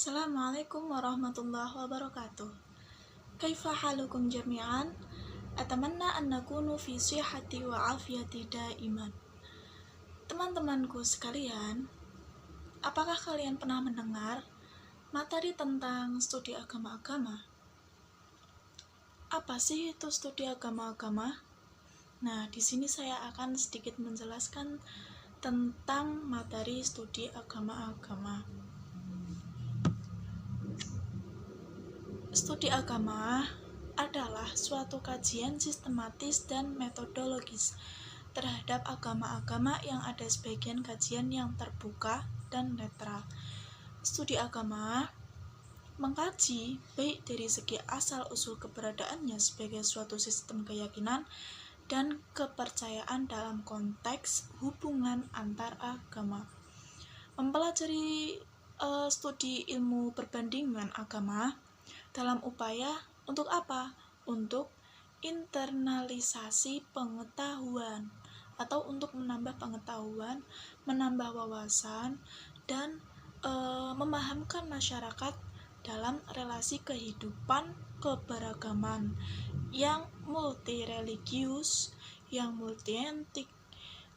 Assalamualaikum warahmatullahi wabarakatuh. Kaifa halukum jami'an? Atamanna an nakunu fi sihhati wa afiyati daiman. Teman-temanku sekalian, apakah kalian pernah mendengar materi tentang studi agama-agama? Apa sih itu studi agama-agama? Nah, di sini saya akan sedikit menjelaskan tentang materi studi agama-agama. Studi agama adalah suatu kajian sistematis dan metodologis terhadap agama-agama yang ada sebagian kajian yang terbuka dan netral. Studi agama mengkaji baik dari segi asal-usul keberadaannya sebagai suatu sistem keyakinan dan kepercayaan dalam konteks hubungan antar agama. Mempelajari studi ilmu perbandingan agama dalam upaya untuk apa? Untuk internalisasi pengetahuan atau untuk menambah pengetahuan, menambah wawasan, dan memahamkan masyarakat dalam relasi kehidupan keberagaman yang multireligius, yang multietnik,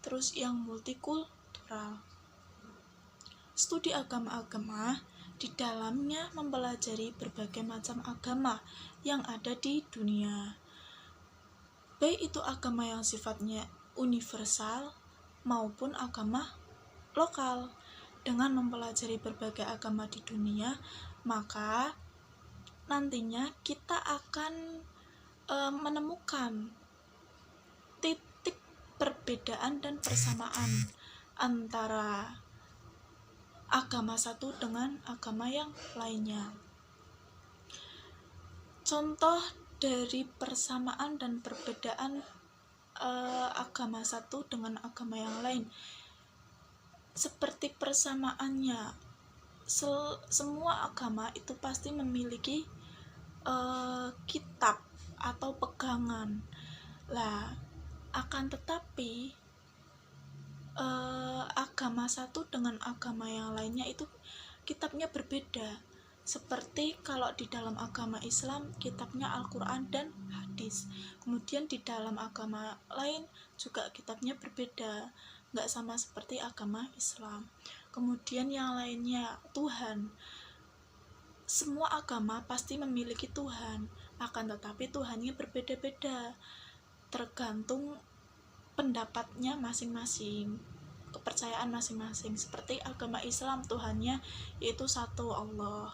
terus yang multikultural. Studi agama-agama di dalamnya mempelajari berbagai macam agama yang ada di dunia, baik itu agama yang sifatnya universal maupun agama lokal. Dengan mempelajari berbagai agama di dunia, maka nantinya kita akan menemukan titik perbedaan dan persamaan antara agama satu dengan agama yang lainnya. Contoh dari persamaan dan perbedaan agama satu dengan agama yang lain, seperti persamaannya, semua agama itu pasti memiliki kitab atau pegangan. Lah, akan tetapi agama satu dengan agama yang lainnya itu kitabnya berbeda. Seperti kalau di dalam agama Islam kitabnya Al-Quran dan hadis, kemudian di dalam agama lain juga kitabnya berbeda, nggak sama seperti agama Islam. Kemudian yang lainnya Tuhan, semua agama pasti memiliki Tuhan, akan tetapi Tuhannya berbeda-beda tergantung pendapatnya masing-masing, kepercayaan masing-masing. Seperti agama Islam, Tuhannya yaitu satu, Allah,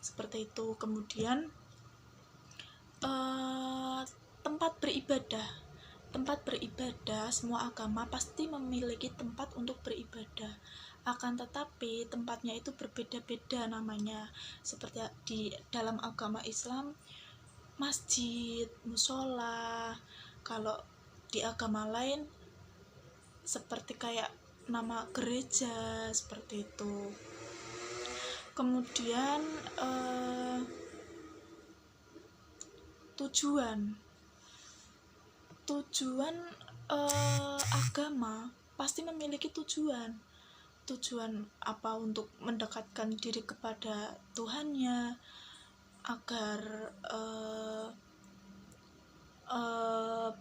seperti itu. Kemudian tempat beribadah semua agama pasti memiliki tempat untuk beribadah, akan tetapi tempatnya itu berbeda-beda namanya. Seperti di dalam agama Islam masjid, musola. Kalau di agama lain seperti kayak nama gereja, seperti itu. Kemudian tujuan agama pasti memiliki tujuan apa? Untuk mendekatkan diri kepada Tuhannya, agar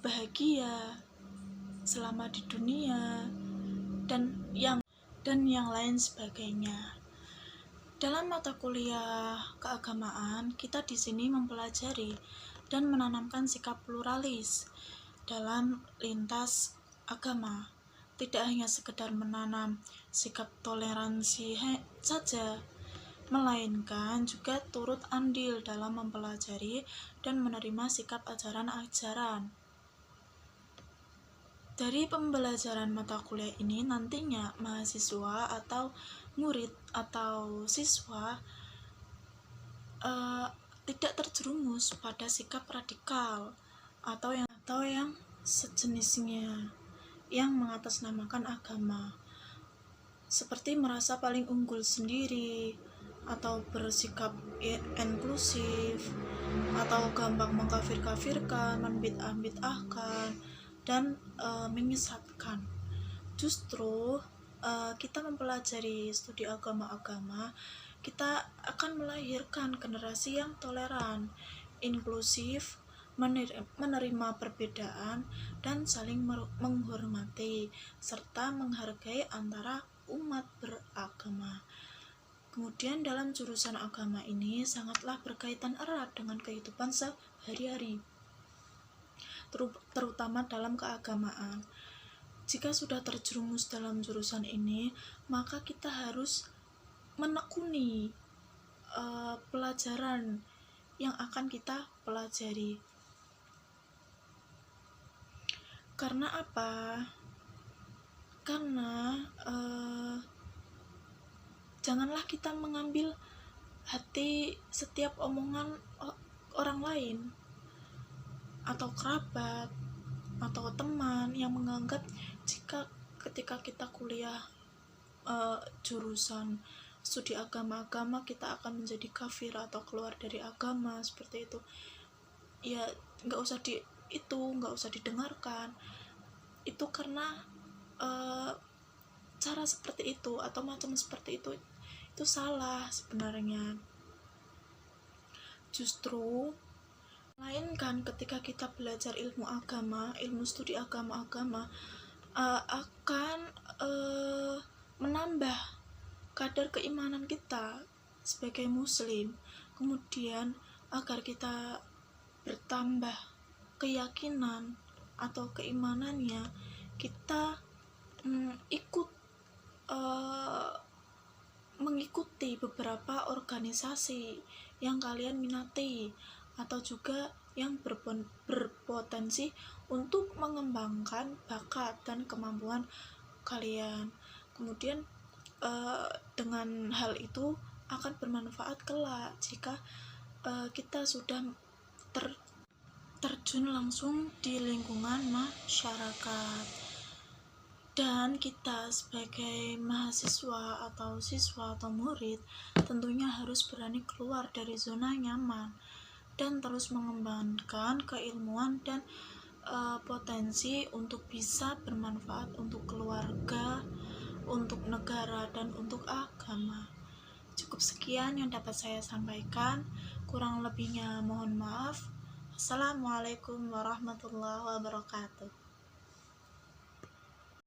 bahagia selama di dunia, dan yang lain sebagainya. Dalam mata kuliah keagamaan, kita di sini mempelajari dan menanamkan sikap pluralis dalam lintas agama. Tidak hanya sekedar menanam sikap toleransi saja, melainkan juga turut andil dalam mempelajari dan menerima sikap ajaran-ajaran. Dari pembelajaran mata kuliah ini nantinya mahasiswa atau murid atau siswa tidak terjerumus pada sikap radikal atau yang sejenisnya yang mengatasnamakan agama, seperti merasa paling unggul sendiri, atau bersikap inklusif, atau gampang mengkafir-kafirkan, membid'ah-bid'ahkan, dan menyesatkan. Justru kita mempelajari studi agama-agama, kita akan melahirkan generasi yang toleran, inklusif, menerima perbedaan, dan saling menghormati serta menghargai antara umat beragama. Kemudian dalam jurusan agama ini sangatlah berkaitan erat dengan kehidupan sehari-hari, terutama dalam keagamaan. Jika sudah terjerumus dalam jurusan ini, maka kita harus menekuni pelajaran yang akan kita pelajari. Karena apa? Karena janganlah kita mengambil hati setiap omongan orang lain atau kerabat atau teman yang menganggap jika ketika kita kuliah jurusan studi agama kita akan menjadi kafir atau keluar dari agama, seperti itu. Ya nggak usah didengarkan itu, karena cara seperti itu atau macam seperti itu salah sebenarnya. Justru melainkan ketika kita belajar ilmu agama, ilmu studi agama akan menambah kadar keimanan kita sebagai muslim. Kemudian agar kita bertambah keyakinan atau keimanannya, kita mengikuti beberapa organisasi yang kalian minati atau juga yang berpotensi untuk mengembangkan bakat dan kemampuan kalian. Kemudian dengan hal itu akan bermanfaat kelak jika kita sudah terjun langsung di lingkungan masyarakat. Dan kita sebagai mahasiswa atau siswa atau murid tentunya harus berani keluar dari zona nyaman dan terus mengembangkan keilmuan dan potensi untuk bisa bermanfaat untuk keluarga, untuk negara, dan untuk agama. Cukup sekian yang dapat saya sampaikan, kurang lebihnya mohon maaf. Assalamualaikum warahmatullahi wabarakatuh.